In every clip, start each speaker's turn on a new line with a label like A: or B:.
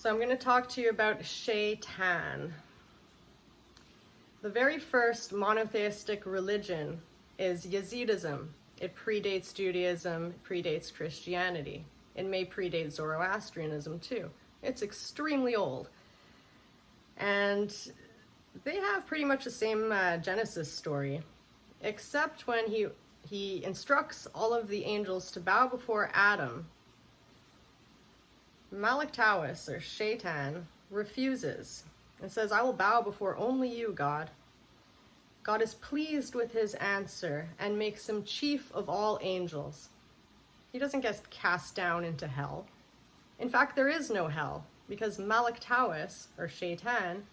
A: So I'm going to talk to you about Shaitan. The very first monotheistic religion is Yazidism. It predates Judaism, it predates Christianity. It may predate Zoroastrianism too. It's extremely old. And they have pretty much the same Genesis story, except when he instructs all of the angels to bow before Adam. Malik Tawus, or Shaitan, refuses and says, "I will bow before only you, God." God is pleased with his answer and makes him chief of all angels. He doesn't get cast down into hell. In fact, there is no hell, because Malik Tawus, or Shaitan,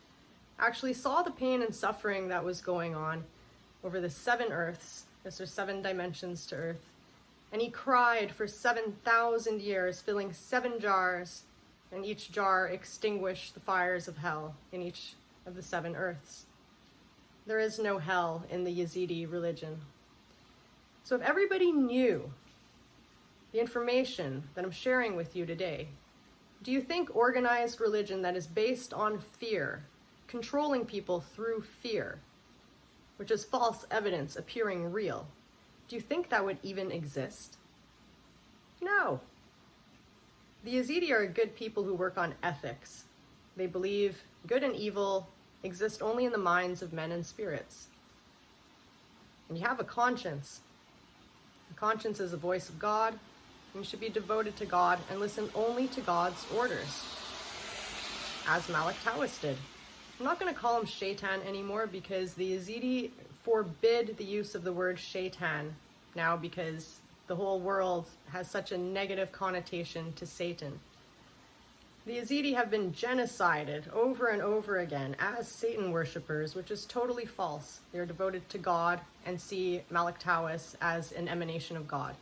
A: actually saw the pain and suffering that was going on over the 7 earths. There's 7 dimensions to earth. And he cried for 7,000 years, filling 7 jars, and each jar extinguished the fires of hell in each of the 7 earths. There is no hell in the Yazidi religion. So if everybody knew the information that I'm sharing with you today, do you think organized religion that is based on fear, controlling people through fear, which is false evidence appearing real, do you think that would even exist? No. The Yazidi are good people who work on ethics. They believe good and evil exist only in the minds of men and spirits. And you have a conscience. A conscience is the voice of God, and you should be devoted to God and listen only to God's orders, as Malik Tawus did. I'm not going to call him Shaitan anymore because the Yazidi forbid the use of the word Shaitan now, because the whole world has such a negative connotation to Satan. The Yazidi have been genocided over and over again as Satan worshippers, which is totally false. They're devoted to God and see Malik Tawus as an emanation of God.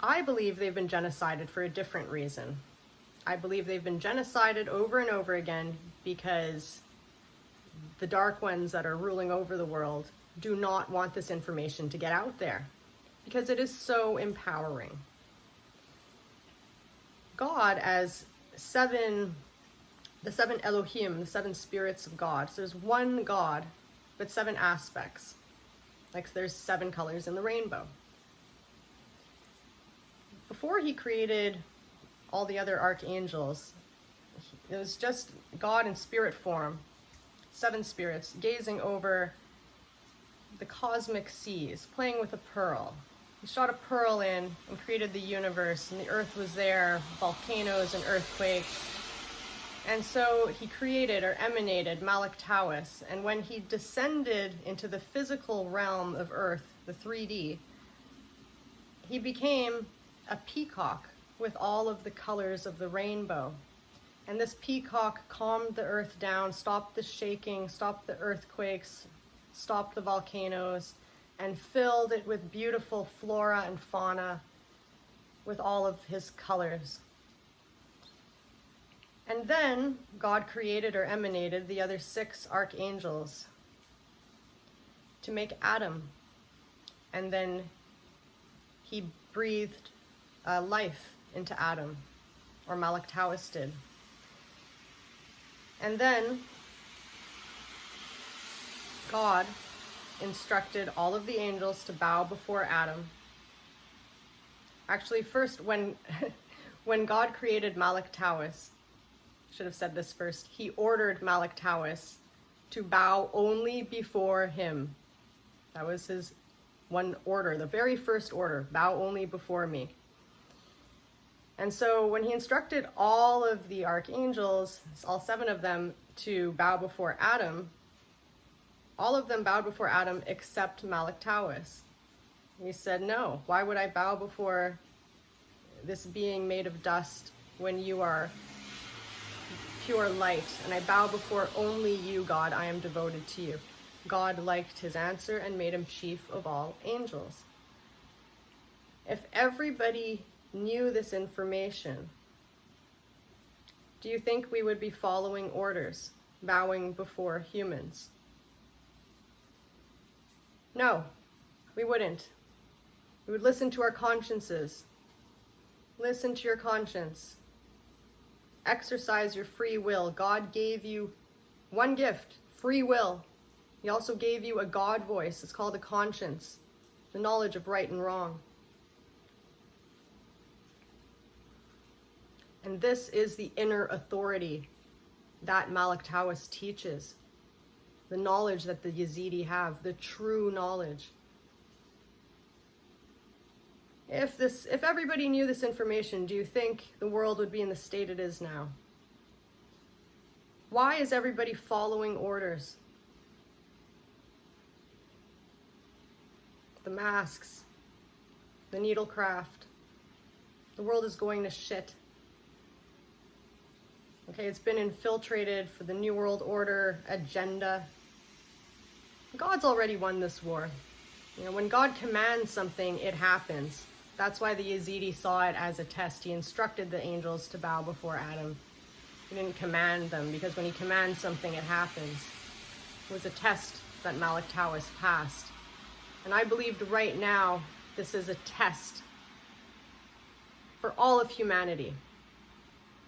A: I believe they've been genocided for a different reason. I believe they've been genocided over and over again because the dark ones that are ruling over the world do not want this information to get out there, because it is so empowering. God as the 7 Elohim, the 7 spirits of God. So there's one God, but 7 aspects. Like there's 7 colors in the rainbow. Before he created all the other archangels, it was just God in spirit form, 7 spirits, gazing over the cosmic seas, playing with a pearl. He shot a pearl in and created the universe, and the earth was there, volcanoes and earthquakes. And so he created or emanated Malik Tawus, and when he descended into the physical realm of earth, the 3D, he became a peacock with all of the colors of the rainbow. And this peacock calmed the earth down, stopped the shaking, stopped the earthquakes, stopped the volcanoes, and filled it with beautiful flora and fauna with all of his colors. And then God created or emanated the other 6 archangels to make Adam. And then he breathed life into Adam, or Malik Tawus did. And then God instructed all of the angels to bow before Adam. Actually, first, when God created Malik Tawus, should have said this first, he ordered Malik Tawus to bow only before him. That was his one order, the very first order, bow only before me. And so when he instructed all of the archangels, all 7 of them, to bow before Adam, all of them bowed before Adam except Malik Tawus. He said, "No, why would I bow before this being made of dust when you are pure light? And I bow before only you, God. I am devoted to you." God liked his answer and made him chief of all angels. If everybody knew this information, do you think we would be following orders, bowing before humans? No, we wouldn't. We would listen to our consciences. Listen to your conscience. exercise your free will. God gave you one gift, free will. He also gave you a God voice. It's called a conscience, the knowledge of right and wrong. And this is the inner authority that Malik Tawus teaches. The knowledge that the Yazidi have, the true knowledge. If everybody knew this information, do you think the world would be in the state it is now? Why is everybody following orders? The masks, the needlecraft. The world is going to shit. Okay, it's been infiltrated for the New World Order agenda. God's already won this war. You know, when God commands something, it happens. That's why the Yazidi saw it as a test. He instructed the angels to bow before Adam. He didn't command them, because when he commands something, it happens. It was a test that Malik Tawus passed. And I believed right now this is a test for all of humanity.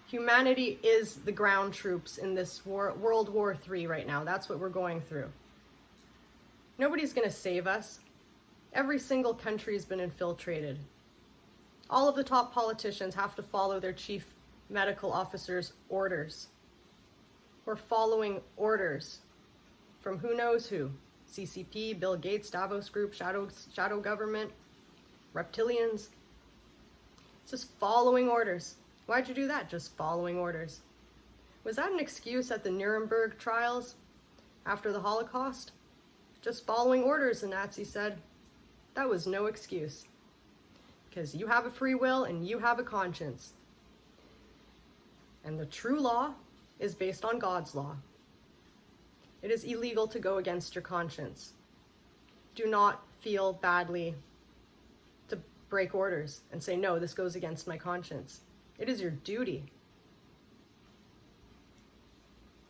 A: Humanity is the ground troops in this war, World War III right now. That's what we're going through. Nobody's going to save us. Every single country has been infiltrated. All of the top politicians have to follow their chief medical officer's orders. We're following orders from who knows who. CCP, Bill Gates, Davos Group, shadow government, reptilians. It's just following orders. Why'd you do that? Just following orders. Was that an excuse at the Nuremberg trials after the Holocaust? Just following orders, the Nazis said. That was no excuse. Because you have a free will and you have a conscience. And the true law is based on God's law. It is illegal to go against your conscience. Do not feel badly to break orders and say, no, this goes against my conscience. It is your duty.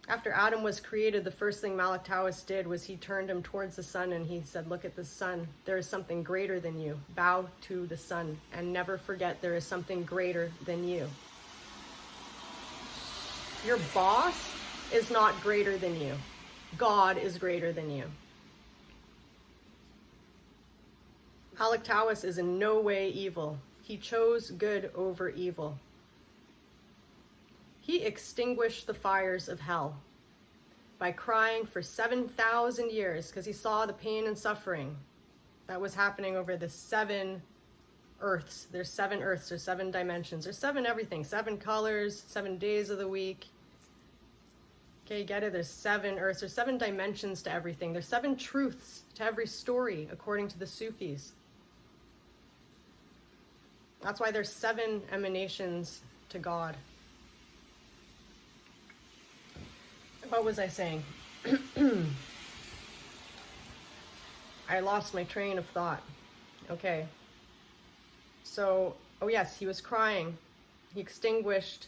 A: After Adam was created, the first thing Malik Tawus did was he turned him towards the sun and he said, look at the sun. There is something greater than you. Bow to the sun and never forget there is something greater than you. Your boss is not greater than you. God is greater than you. Malik Tawus is in no way evil. He chose good over evil. He extinguished the fires of hell by crying for 7,000 years because he saw the pain and suffering that was happening over the 7 earths. There's 7 earths, there's 7 dimensions, there's 7 everything, 7 colors, 7 days of the week. Okay, get it? There's 7 earths, there's 7 dimensions to everything. There's 7 truths to every story, according to the Sufis. That's why there's 7 emanations to God. What was I saying? I lost my train of thought. Okay. So, oh yes, he was crying. He extinguished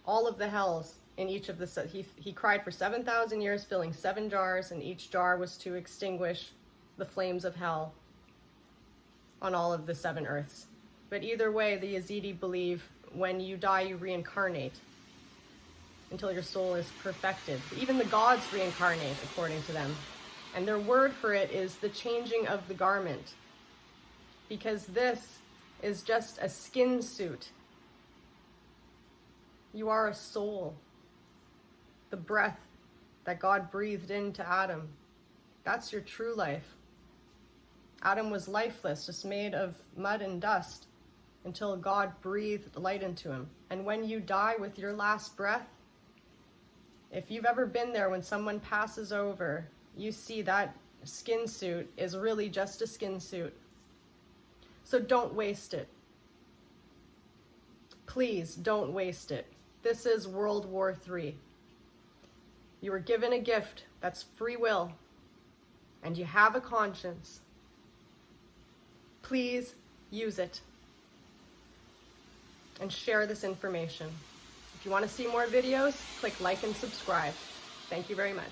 A: all of the hells in each of the... He cried for 7,000 years, filling 7 jars, and each jar was to extinguish the flames of hell on all of the 7 earths. But either way, the Yazidi believe when you die, you reincarnate until your soul is perfected. Even the gods reincarnate, according to them. And their word for it is the changing of the garment. Because this is just a skin suit. You are a soul. The breath that God breathed into Adam. That's your true life. Adam was lifeless, just made of mud and dust, until God breathed light into him. And when you die with your last breath, if you've ever been there when someone passes over, you see that skin suit is really just a skin suit. So don't waste it. Please don't waste it. This is World War III. You were given a gift that's free will, and you have a conscience. Please use it and share this information. If you want to see more videos, click like and subscribe. Thank you very much.